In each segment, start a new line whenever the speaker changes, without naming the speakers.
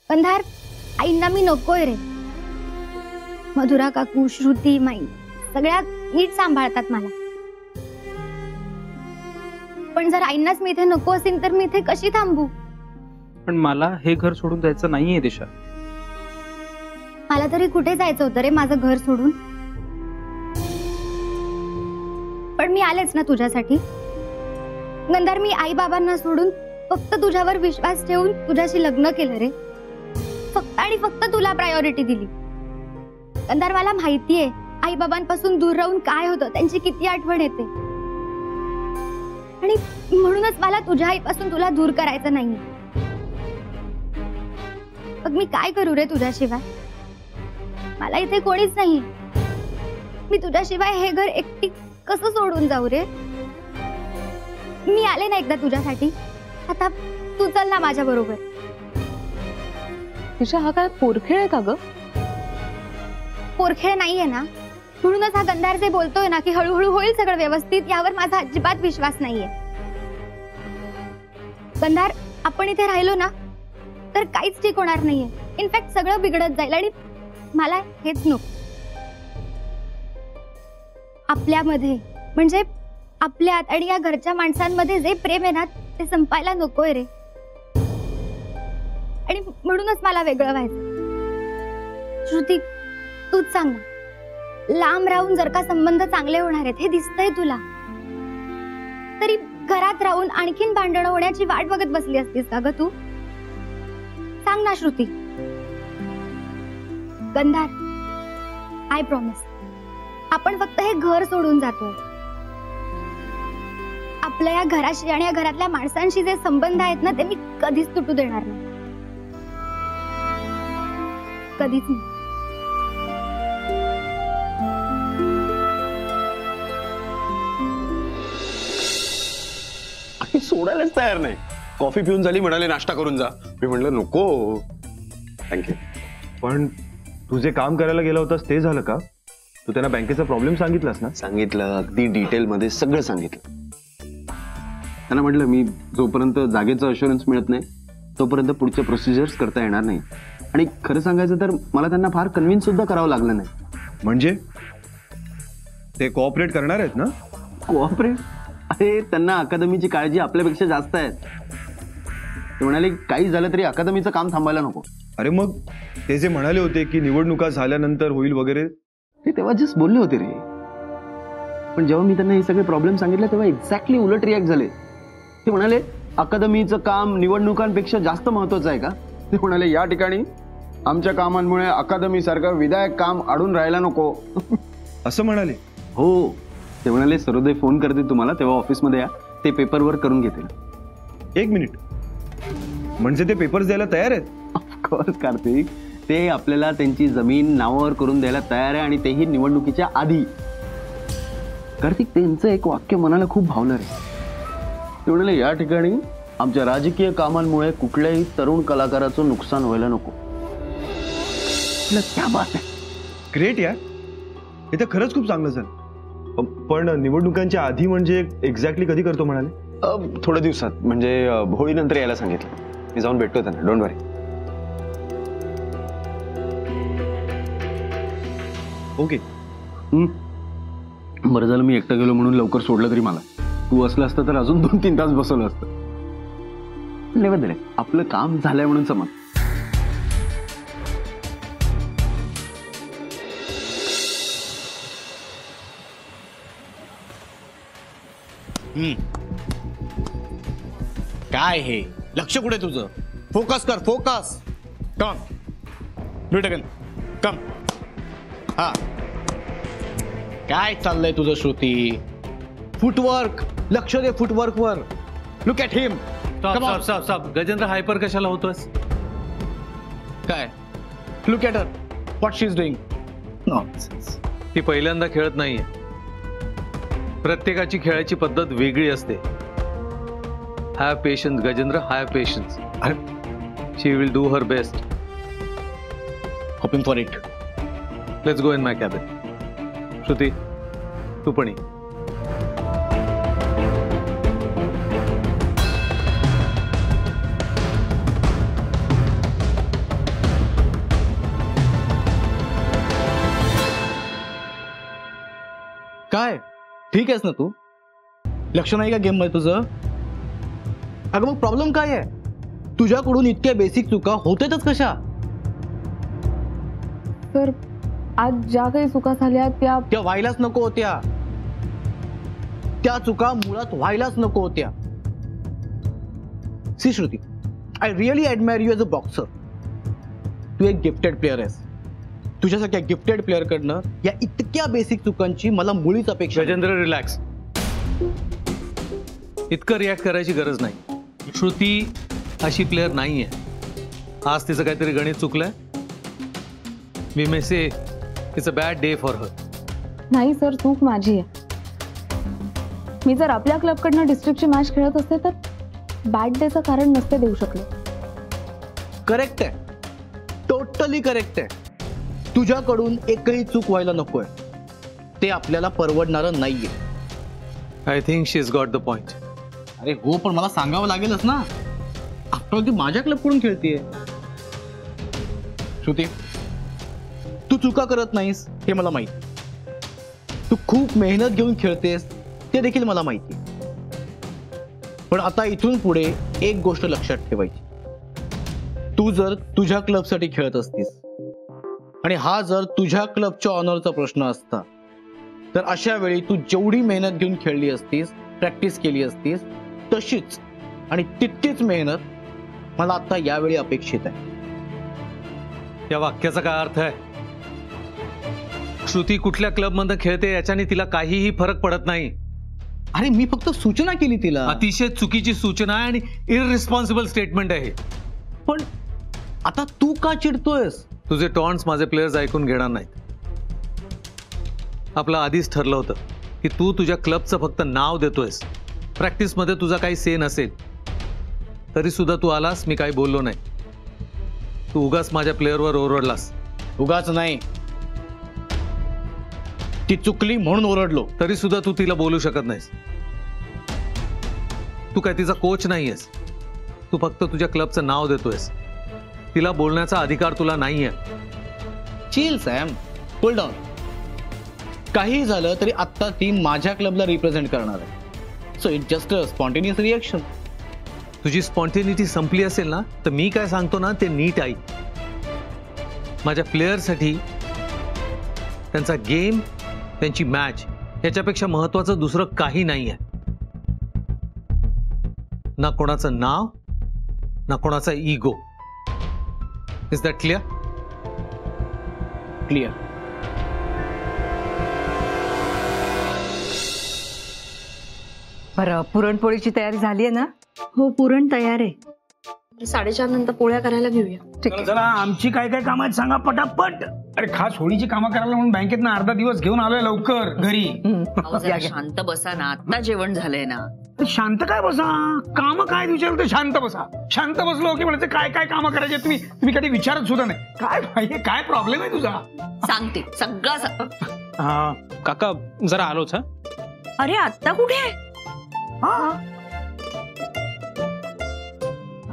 गंधार, आईंना मी नकोय रे. मधुरा काकू, श्रुती, माई सगळ्या नीट सांभाळतात मला. पण जर आईंनाच मी इथे नको असेल तर मी इथे कशी थांबू?
पण मला हे घर सोडून जायचं नाहीये दिशा.
मला तरी कुठे जायचं होतं रे माझं घर सोडून. पण मी आलेच ना तुझ्यासाठी. गंधार, मी आई बाबांना सोडून फक्त तुझ्यावर विश्वास ठेवून तुझ्याशी लग्न केलं रे. फक्त आणि फक्त तुला प्रायोरिटी दिली. गंधार, मला माहितीये आई बाबांपासून दूर राहून काय होतं, त्यांची किती आठवण येते. आणि म्हणूनच मला तुझ्या आईपासून तुला दूर करायचं नाहीये. मग मी काय करू रे तुझ्याशिवाय? मला इथे कोणीच नाही. मी तुझ्याशिवाय हे घर एकटी कसं सोडून जाऊ रे? मी आले ना एकदा तुझ्यासाठी, आता तू चल ना माझ्या बरोबर.
दिशा, हा काय पोरखेळ आहे का ग?
पोरखेळ नाहीये ना, म्हणूनच हा गंधार जे बोलतोय ना की हळूहळू होईल सगळं व्यवस्थित, यावर माझा अजिबात विश्वास नाहीये. गंधार, आपण इथे राहिलो ना तर काहीच ठीक होणार नाहीये. इनफॅक्ट सगळं बिघडत जाईल आणि मला हेच नको. आपल्यामध्ये म्हणजे आपल्यात आणि या घरच्या माणसांमध्ये जे प्रेम आहे ना ते संपायला नकोय रे. आणि म्हणूनच मला वेगळं व्हायचं. श्रुती, तूच सांग ना, लांब राहून जर का संबंध चांगले होणार आहेत हे दिसतंय तुला, तरी घरात राहून आणखीन भांडणं होण्याची वाट बघत बसली असतीस का ग तू? सांग ना श्रुती. गंधार, आय प्रॉमिस, आपण फक्त हे घर सोडून जातोय. आपल्या या घराशी आणि या घरातल्या माणसांशी जे संबंध आहेत ना ते मी कधीच तुटू देणार नाही. कधीच नाही.
सोडायलाच तयार नाही. कॉफी पिऊन झाली, म्हणाले नाश्ता करून जा. मी म्हणलं नको, थँक्यू.
पण तू जे काम करायला गेला होतास ते झालं का? तू त्यांना बँकेचा प्रॉब्लेम सांगितलास ना?
सांगितलं, अगदी डिटेल मध्ये सगळं सांगितलं. त्यांना म्हटलं मी जोपर्यंत जागेचं अश्युरन्स मिळत नाही तोपर्यंत पुढचे प्रोसिजर्स करता येणार नाही. आणि खरं सांगायचं तर मला त्यांना फार कन्व्हिन्स सुद्धा करावं लागलं नाही.
म्हणजे ते कोऑपरेट करणार आहेत ना?
कोऑपरेट? अरे, त्यांना अकादमीची काळजी आपल्यापेक्षा जास्त आहे. ते म्हणाले काही झालं तरी अकादमीचं काम थांबायला नको.
अरे मग ते जे म्हणाले होते की निवडणुका झाल्यानंतर होईल वगैरे,
ते तेव्हा जस्ट बोलले होते रे. पण जेव्हा मी त्यांना हे सगळे प्रॉब्लेम सांगितले तेव्हा एक्झॅक्टली उलट रिॲक्ट झाले. ते म्हणाले अकादमीचं काम निवडणुकांपेक्षा जास्त महत्वाचं आहे का? ते म्हणाले या ठिकाणी आमच्या कामांमुळे अकादमी सारखं विधायक काम अडून राहायला नको.
असं म्हणाले?
हो. ते म्हणाले सरोदय फोन करते तुम्हाला, तेव्हा ऑफिसमध्ये या, ते पेपर वर्क करून घेतील.
एक मिनिट, म्हणजे ते पेपर्स द्यायला तयार आहेत?
ऑफकोर्स कार्तिक, ते आपल्याला त्यांची जमीन नावावर करून द्यायला तयार आहे, आणि तेही निवडणुकीच्या आधी. कार्तिक, त्यांचं एक वाक्य मनाला खूप भावलं रे. ते म्हणाले या ठिकाणी आमच्या राजकीय कामांमुळे कुठल्याही तरुण कलाकाराचं नुकसान व्हायला नको. क्या बात आहे.
ग्रेट यार, हे तर खरंच खूप चांगलं झालं. पण निवडणुकांच्या आधी म्हणजे एक्झॅक्टली कधी करतो म्हणाले?
थोड्या दिवसात, म्हणजे होळीनंतर यायला सांगितलं. मी जाऊन भेटतो त्यांना, डोंट वरी.
ओके.
बरं झालं मी एकटं गेलो म्हणून लवकर सोडलं तरी मला. तू असलं असतं तर अजून 2-3 तास बसवलं असतं. बदल आपलं काम झालंय म्हणून समज.
काय हे लक्ष कुठे तुझं? फोकस कर, focus. Come do it again. Come. हा, काय चाललंय तुझं श्रुती? फुटवर्क, लक्ष दे फुटवर्क वर. Look at him.
Stop. Gajendra hyper कशाला होतोस?
काय? Look at her, what she is doing.
Nonsense. ती पहिल्यांदा खेळत नाहीये. प्रत्येकाची खेळाची पद्धत वेगळी असते. Have patience Gajendra, have patience. She will do her best.
Hoping for it.
Let's go in my cabin. Shruti, तू पण ये.
ठीक आहेस ना तू? लक्ष नाही का गेम मध्ये तुझं? अगं मग प्रॉब्लेम काय आहे? तुझ्याकडून इतक्या बेसिक चुका होतेच कशा?
तर आज ज्या काही चुका झाल्या त्या
त्या व्हायलाच नको होत्या. त्या चुका मुळात व्हायलाच नको होत्या. See Shruti, I really admire you as a boxer. तू एक गिफ्टेड प्लेअर आहेस. तुझ्यासारख्या गिफ्टेड प्लेअर कडनं या इतक्या बेसिक चुकांची मला मुळीच अपेक्षा नाही.
गजेंद्र रिलॅक्स. इतकं रिॲक्ट करायची गरज नाही. श्रुती अशी प्लेअर नाहीये. आज तिचं काहीतरी गणित चुकलंय. We may say it's a bad day for her.
नाही सर, चूक माझी आहे. मी जर आपल्या क्लबकडनं डिस्ट्रिक्टची मॅच खेळत असते तर बॅड डेचं कारण नसते देऊ शकले.
करेक्ट आहे, टोटली करेक्ट आहे. तुझ्याकडून एकही चूक व्हायला नकोय. ते आपल्याला परवडणारं नाहीये.
I think she is got the point.
अरे हो, पण मला सांगावं लागेलच ना. आफ्टर ती माझ्या क्लबकडून खेळतीये. श्रुती, तू चुका करत नाहीस हे मला माहिती. तू खूप मेहनत घेऊन खेळतेस ते देखील मला माहिती. पण आता इथून पुढे एक गोष्ट लक्षात ठेवायची. तू जर तुझ्या क्लबसाठी खेळत असतीस आणि हा जर तुझ्या क्लबच्या ऑनरचा प्रश्न असता तर अशा वेळी तू जेवढी मेहनत घेऊन खेळली असतीस, प्रॅक्टिस केली असतीस, तशीच आणि तितकीच मेहनत मला आता यावेळी अपेक्षित आहे.
या वाक्याचा काय अर्थ आहे? श्रुती कुठल्या क्लब मध्ये खेळते याच्याने तिला काहीही फरक पडत नाही.
अरे मी फक्त सूचना केली तिला.
अतिशय चुकीची सूचना आहे आणि इररिस्पॉन्सिबल स्टेटमेंट आहे.
पण आता तू का चिडतोयस?
तुझे टॉन्ट्स माझे प्लेयर्स ऐकून घेणार नाहीत. आपलं आधीच ठरलं होतं की तू तुझ्या क्लबचं फक्त नाव देतोयस. प्रॅक्टिसमध्ये तुझा काही से नसेल तरी सुद्धा तू आलास, मी काही बोललो नाही. तू उगाच माझ्या प्लेअरवर ओरडलास.
उगाच नाही, ती चुकली म्हणून ओरडलो.
तरी सुद्धा तू तिला बोलू शकत नाहीस. तू काय तिचा कोच नाहीयेस. तू फक्त तुझ्या क्लबचं नाव देतोयस. तिला बोलण्याचा अधिकार तुला नाहीये.
Chill Sam, hold on. काही झालं तरी आता ती माझ्या क्लबला रिप्रेझेंट करणार आहे. So it just a spontaneous reaction.
तुझी स्पॉन्टेनिटी संपली असेल ना तर मी काय सांगतो ना ते नीट ऐक. माझ्या प्लेयरसाठी त्यांचा गेम, त्यांची मॅच याच्यापेक्षा महत्वाचं दुसरं काही नाहीये. ना कोणाचं नाव, ना कोणाचा ego. Is that clear?
Clear.
बरं, पुरणपोळीची तयारी झाली आहे ना?
हो, पुरण तयार आहे.
4:30 नंतर पोळ्या करायला घेऊया.
ठीक आहे.
चला, आमची काय काय कामं आहेत सांगा पटापट. अरे खास होळीची कामं करायला म्हणून बँकेतनं अर्धा दिवस घेऊन आलोय लवकर घरी.
या,
जरा
या.
शांत बसा ना, आता जेवण झालंय ना.
अरे शांत काय बसा, काम काय विचारलं तर शांत बसा. शांत बसलो की म्हणायचं काय काय कामं करायचे तुम्ही कधी विचारत सुद्धा नाही. काय भाई, काय प्रॉब्लेम आहे तुझा?
सांगते सगळं.
हा काका जरा आलोच. हा
अरे आत्ता कुठे?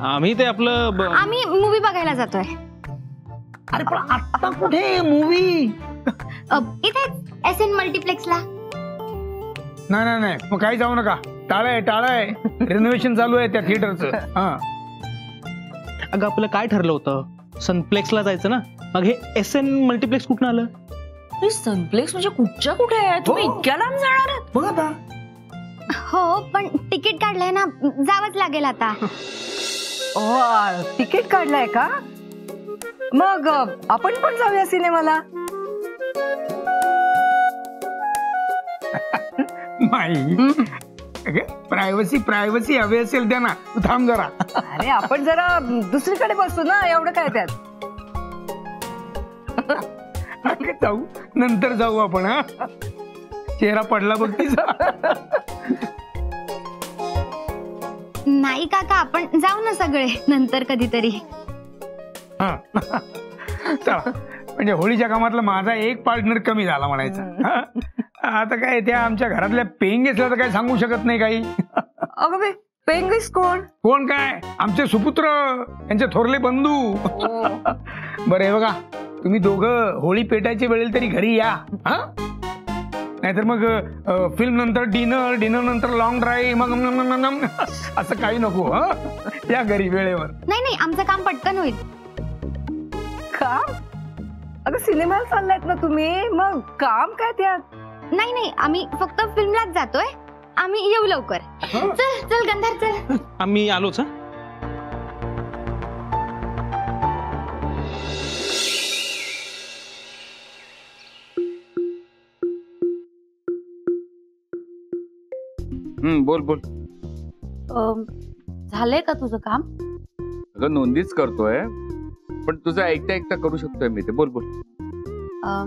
आम्ही ते आपलं
आम्ही मूवी बघायला जातोय.
अरे पण आता कुठे मूवी?
इथे SN मल्टिप्लेक्सला.
नाही नाही, मग काही जाऊ नका. टाळाय रिनोव्हेशन चालू आहे त्या थिएटरचं. हा,
अगं आपलं काय ठरलं होतं? सनप्लेक्सला जायचं ना. मग हे SN मल्टिप्लेक्स कुठून आलं?
अरे सनप्लेक्स म्हणजे कुठच्या कुठे आहे? तुम्ही
हो.
इतक्या लांब जाणार आहात?
बघ आता.
हो, पण तिकीट काढलंय ना, जावंच लागेल आता.
तिकीट काढलंय का? मग आपण पण जाऊया सिनेमाला.
प्रायव्हसी हवी असेल त्या ना. तू थांब जरा.
अरे आपण जरा दुसरीकडे बसू ना, एवढं काय त्यात.
जाऊ, नंतर जाऊ आपण. हा, चेहरा पडला बघ तिचा.
नाही काका, आपण जाऊ ना सगळे नंतर कधीतरी.
हा. चला, म्हणजे होळीच्या कामातला माझा एक पार्टनर कमी झाला म्हणायचा. हा? आता काय त्या आमच्या घरातल्या पेईंग गेस्टला तर काय सांगू शकत नाही काही.
अगं बे, पेईंग गेस्ट कोण?
कोण काय, आमचे सुपुत्र, यांचे थोरले बंधू. बरं हे बघा, तुम्ही दोघं होळी पेटायच्या वेळेला तरी घरी या. हा, नाहीतर मग फिल्म नंतर डिनर, डिनर नंतर लॉंग ड्राईव्ह, मग असं काही नको. या घरी वेळेवर.
नाही नाही, आमचं काम पटकन होईल.
काम? अगं सिनेमाला चाललायत ना तुम्ही, मग काम काय त्यात?
नाही नाही, आम्ही फक्त फिल्मलाच जातोय. आम्ही येऊ लवकर. चल चल गंधार चल.
आम्ही आलोच.
बोल बोल.
झालंय का तुझं काम?
अगं नोंदीच करतोय, पण तुझं ऐकता ऐकता करू शकतोय मी ते. बोल बोल.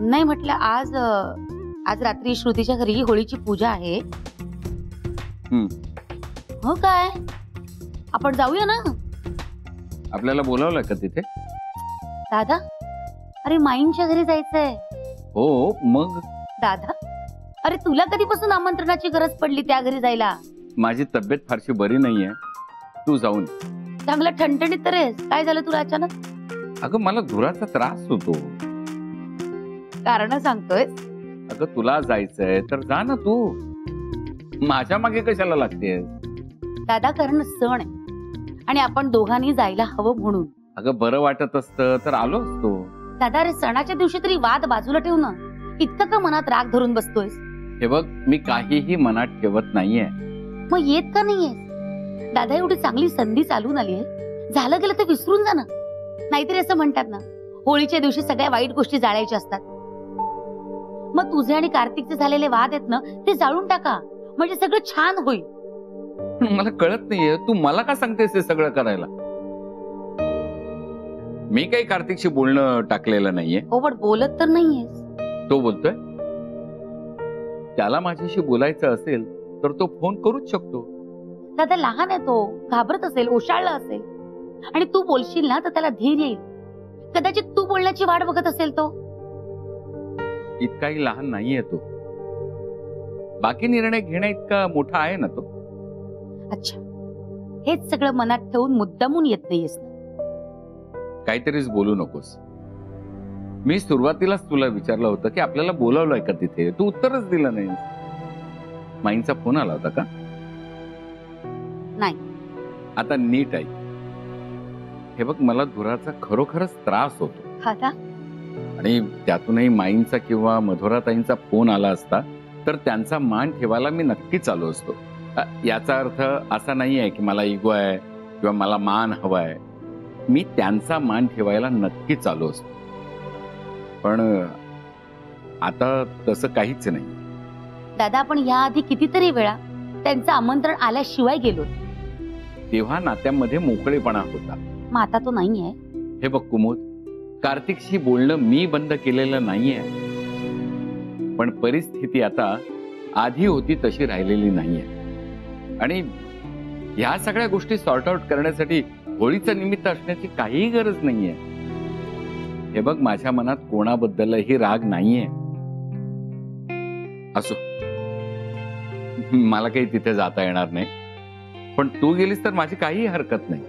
नाही म्हटलं, आज रात्री श्रुतीच्या घरी होळीची पूजा आहे. हो काय, आपण जाऊया ना?
आपल्याला बोलावलंय का तिथे?
दादा, अरे माईंच्या घरी जायचंय.
हो मग?
दादा, अरे तुला कधीपासून आमंत्रणाची गरज पडली त्या घरी जायला?
माझी तब्येत फारशी बरी नाहीये, तू जाऊन.
चांगलं ठणठणीत तर आहेस. काय झालं तुला अचानक?
अगं मला धुराचा त्रास होतो.
कारण सांगतोय?
अगं तुला जायचंय तर जा ना तू, माझ्या मागे कशाला लागतेस?
दादा, कारण सण आहे आणि आपण दोघांनी जायला हवं म्हणून.
अगं बरं वाटत असतं तर आलो असतो.
दादा, अरे सणाच्या दिवशी तरी वाद बाजूला ठेव ना. इतकं का मनात राग धरून बसतोयस?
हे बघ, मी काहीही मनात ठेवत नाहीये.
मग येत का नाहीये? दादा, एवढी चांगली संधी चालून आली आहे, झालं गेलं तर विसरून जा ना. नाहीतरी असं म्हणतात ना, होळीच्या दिवशी सगळ्या वाईट गोष्टी जाळायच्या असतात. मग तुझे आणि कार्तिकचे झालेले वाद आहेत ना, ते जाळून टाका, म्हणजे सगळं छान होईल.
मला कळत नाहीये, तू मला का सांगतेस हे सगळं करायला? मी काही कार्तिकशी बोलणं टाकलेलं नाहीये.
हो, पण बोलत तर नाहीयेस.
तो बोलतोय. त्याला माझ्याशी बोलायचं असेल तर तो फोन करूच शकतो.
दादा लहान आहे तो, घाबरत असेल, ओशाळला असेल, आणि तू बोलशील ना तर त्याला धीर येईल. कदाचित तू बोलण्याची वाट बघत असेल तो.
इतकाही लहान नाहीये तो, बाकी निर्णय घेण्या इतका मोठा आहे ना तो.
अच्छा, हेच सगळं मनात ठेवून मुद्दामून येत नाहीयेस ना?
काहीतरीच बोलू नकोस. मी सुरुवातीलाच तुला विचारलं होतं की आपल्याला बोलावलंय का तिथे, तू उत्तरच दिलं नाही. माईंचा फोन आला होता का?
नाही.
आता नीट ऐक. हे बघ, मला धुराचा खरोखरच त्रास होतो.
दादा,
आणि त्यातूनही माईंचा किंवा मधुराताईंचा फोन आला असता तर त्यांचा मान ठेवायला मी नक्कीच आलो असतो. याचा अर्थ असा नाहीये की मला इगो आहे किंवा मला मान हवाय. मी त्यांचा मान ठेवायला नक्कीच आलो असतो, पण आता तसं काहीच नाही.
दादा, आपण याआधी कितीतरी वेळा त्यांचं आमंत्रण आल्याशिवाय गेलो,
तेव्हा नात्यामध्ये मोकळेपणा होता.
मग आता तो नाहीये.
हे बघ कुमोद, कार्तिकशी बोलणं मी बंद केलेलं नाहीये, पण परिस्थिती आता आधी होती तशी राहिलेली नाहीये. आणि ह्या सगळ्या गोष्टी सॉर्ट आउट करण्यासाठी होळीचं निमित्त असण्याची काहीही गरज नाहीये. हे बघ, माझ्या मनात कोणाबद्दलही राग नाहीये. असो, मला काही तिथे जाता येणार नाही, पण तू गेलीस तर माझी काही हरकत नाही.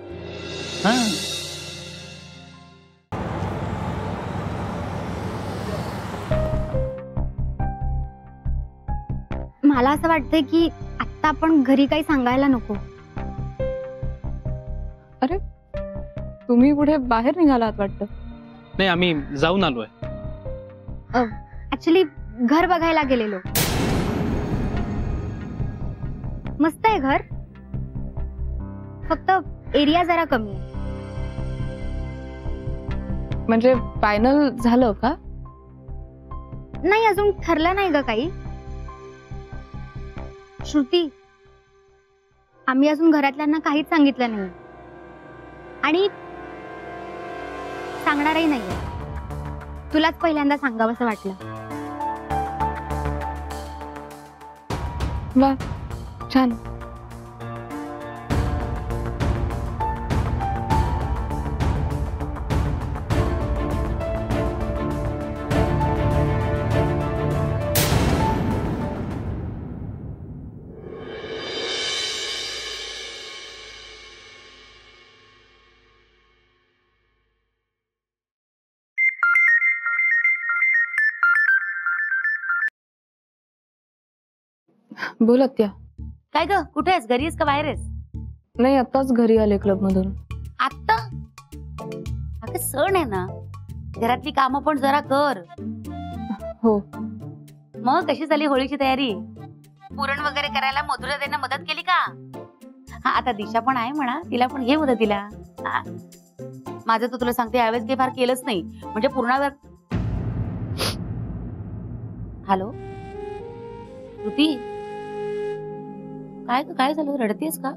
मला असं वाटतंय की आता आपण घरी काही सांगायला नको.
अरे, तुम्ही कुठे बाहेर निघालात वाटतं?
नाही, आम्ही जाऊन आलोय.
ऍक्च्युली घर बघायला गेलेलो. मस्त आहे घर, फक्त एरिया जरा कमी आहे.
म्हणजे फायनल झालं का?
नाही, अजून ठरलं नाही ग काही. श्रुती, आम्ही अजून घरातल्यांना काहीच सांगितलं नाही आणि सांगणारही नाहीये. तुलाच पहिल्यांदा सांगावंसं वाटलं.
वा, छान. बोल आत्या.
काय ग, कुठे आहेस? घरी आहेस का बाहेर आहेस?
नाही, आत्ताच घरी आले क्लब मधून.
आत्ता? अगं सण आहे ना, घरातली कामं पण जरा कर.
हो.
मग कशी झाली होळीची तयारी? पुरण वगैरे करायला मधुरा त्यांना मदत केली का? हा, आता दिशा पण आहे म्हणा, तिला पण घे मदतीला. माझं तर तुला सांगते, यावेळेस काही फार केलंच नाही, म्हणजे पूर्ण वेळ. हॅलो श्रुती, काय झालं? रडतेस का?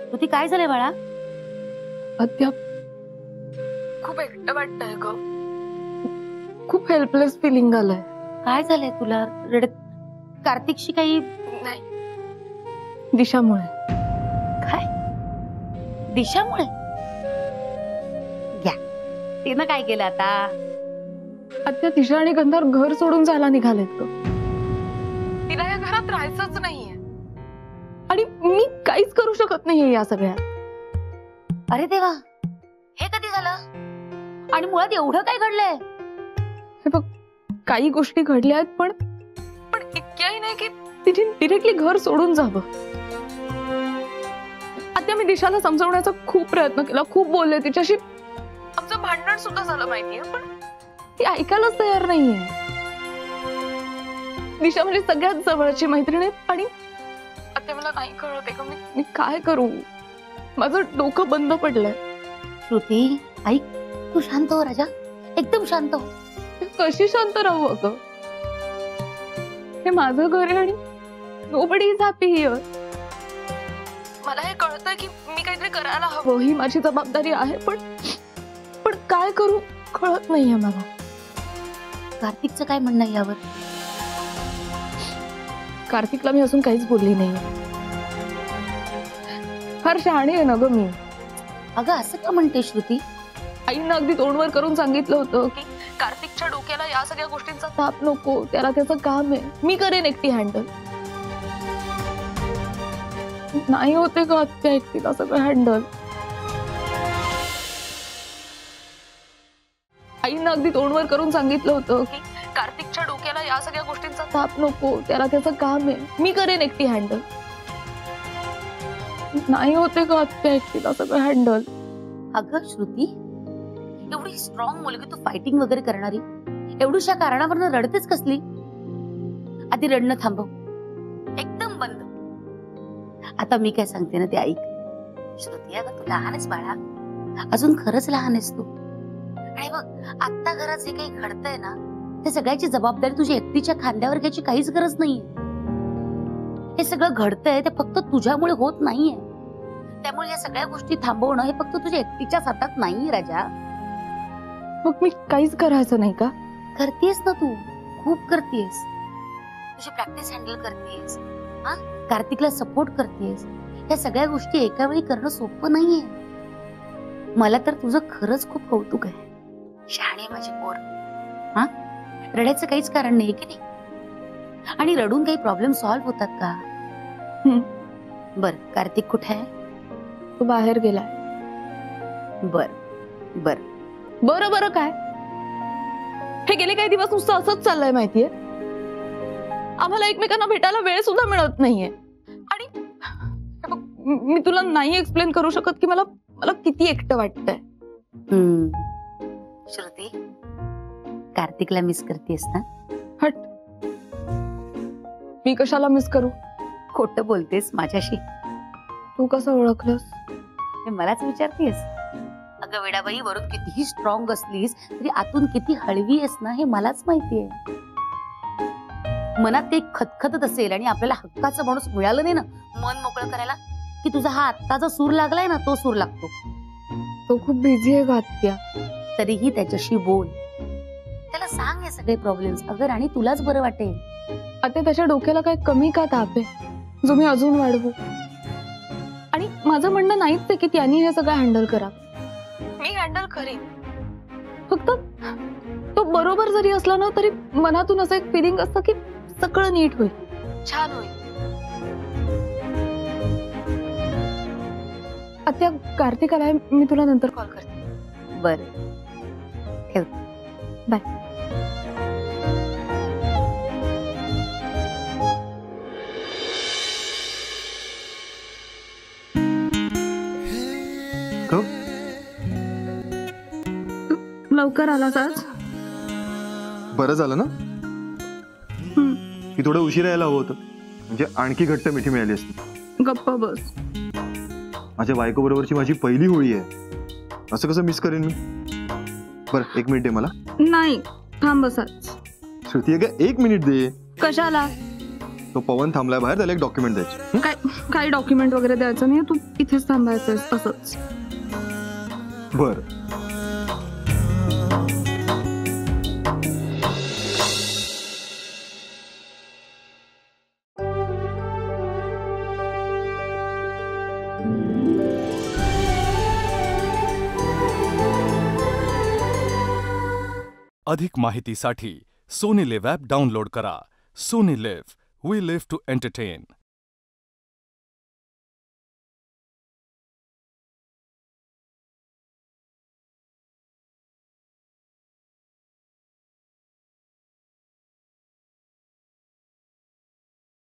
श्रुती, काय झालंय बाळा?
आत्या, खूप एकटं वाटतंय ग. खूप हेल्पलेस फिलिंग आलंय.
काय झालंय तुला? कार्तिकशी काही?
नाही, दिशामुळे.
काय? दिशामुळे? घ्या, तिनं काय केलं आता?
आत्या, दिशा आणि गंधार घर सोडून जायला निघालेत ग. तिला या घरात राहायचंच नाहीये आणि मी काहीच करू शकत नाहीये या सगळ्यात.
अरे देवा, हे कधी झालं? आणि मुळात एवढं काय घडलंय?
हे बघ, काही गोष्टी घडल्या आहेत, पण इतक्याही नाही की तिने डिरेक्टली घर सोडून जावं. आता मी दिशाला समजवण्याचा खूप प्रयत्न केला, खूप बोलले तिच्याशी, आमचं भांडण सुद्धा झालं माहितीये, पण ती ऐकायलाच तयार नाहीये. दिशा म्हणजे सगळ्यात जवळची मैत्रीण आहे आणि आता मला नाही कळत आहे का मी काय करू. माझं डोकं बंद पडलंय.
श्रुती, ऐक, तू शांत हो राजा, एकदम शांत हो.
कशी शांत राहू अगं? हे माझं घर आहे आणि नोबडी इज हॅपी हिअर. मला हे कळतंय की मी काहीतरी करायला हवं, ही माझी जबाबदारी आहे, पण काय करू कळत नाहीये मला.
कार्तिकचं काय म्हणणं यावर?
कार्तिकला मी अजून काहीच बोलली नाही. फार शहाणी आहे ना ग मी.
अगं असं का म्हणते श्रुती?
आईनं अगदी तोंडवर करून सांगितलं होतं की कार्तिकच्या डोक्याला या सगळ्या गोष्टींचा ताप नको, त्याला त्याचं काम आहे, मी करेन एकटी हँडल. नाही होते का आत्या एकटीला सगळं हँडल? आईनं अगदी तोंडवर करून सांगितलं होतं की कार्तिकच्या डोक्याला या सगळ्या गोष्टींचा ताप नको, त्याला त्याचं काम आहे, मी करेन एकटी हँडल. नाही होते का आत्या एकटीला सगळं हँडल?
अगं श्रुती, एवढी स्ट्रॉंग मुलगी तू फायटिंग वगैरे करणारी, एवढ्याशा कारणावरनं रडतेच कसली? आधी रडणं थांबव, एकदम बंद. आता मी काय सांगते ना ते ऐक. श्रुती, अगं तू लहान आहेस बाळा, अजून खरंच लहान आहेस तू. आणि बघ, आता घरात जे काही घडतंय ना, ते सगळ्याची जबाबदारी तुझ्या एकटीच्या खांद्यावर घ्यायची काहीच गरज नाहीये. हे सगळं घडतंय ते फक्त तुझ्यामुळे होत नाहीये. त्यामुळे या सगळ्या गोष्टी थांबवणं हे फक्त तुझ्या एकटीच्याच हातात नाहीये राजा.
मग मी काहीच करायचं नाही का?
करतेस ना तू, खूप करतेस. तुझी प्रॅक्टिस हँडल करतेस, हा, कार्तिकला सपोर्ट करतेस. या सगळ्या गोष्टी एका वेळी करणं सोपं नाहीये. मला तर तुझं खरंच खूप कौतुक आहे. शहाणी माझी पोर. हा, रडायचं काहीच कारण नाही की नाही? आणि रडून काही प्रॉब्लेम सॉल्व्ह होतात का? बर, कार्तिक कुठे आहे?
तो बाहेर गेलाय.
बर बर
बरं बरं काय? हे गेले काही दिवस नुसतं असंच चाललंय माहितीये. आम्हाला एकमेकांना भेटायला वेळ सुद्धा मिळत नाहीये. आणि मी तुला नाही एक्सप्लेन करू शकत की मला किती एकटं वाटतंय.
श्रुती, कार्तिकला मिस करतेस ना?
हट, मी कशाला मिस करू?
खोटं बोलतेस माझ्याशी.
तू कसं ओळखलंस?
हे मलाच विचारतेस? अगं वेडाबाई, वरून कितीही स्ट्रॉंग असलीस तरी आतून किती हळवी आहेस ना, हे मलाच माहितीये. मनात ते खतखतत असेल आणि आपल्याला हक्काचा माणूस मिळालं नाही ना मन मोकळं करायला, की तुझा हा आत्ताचा सूर लागलाय ना, तो सूर लागतो.
तो खूप बिझी आहे गात्या.
तरीही त्याच्याशी बोल, त्याला सांग हे सगळे प्रॉब्लेम्स. अगं आणि तुलाच बरं वाटेल.
आता त्याच्या डोक्याला काय कमी का ताप आहे जो मी अजून वाढवू? आणि माझं म्हणणं नाहीच आहे की त्यांनी हे सगळं हँडल करा. मी हँडल करीन, फक्त तो बरोबर जरी असला ना तरी मनातून असं एक फिलिंग असतं की सगळं नीट होईल, छान होईल. आता कार्तिक आलाय, मी तुला नंतर कॉल करते.
बरं, ठेव.
बाय.
होतं?
लवकर आलास आज?
बरं झालं ना की थोडं उशिरा यायला हवं होतं, म्हणजे आणखी घट्ट मिठी मिळाली असती.
गप्प बस.
माझ्या बायको बरोबरची माझी पहिली होळी आहे, असं कसं मिस करेन मी? बरं 1 मिनिट दे मला.
नाही, थांब बसाच.
श्रुती अगं 1 मिनिट दे.
कशाला?
तो पवन थांबलाय बाहेर, त्याला एक डॉक्युमेंट द्यायचे.
काही डॉक्युमेंट वगैरे द्यायचं नाही, तू इथेच थांबायचंय असंच.
बर.
अधिक माहितीसाठी सोनी लिव्ह ॲप डाउनलोड करा. Sony LIV, we live to entertain.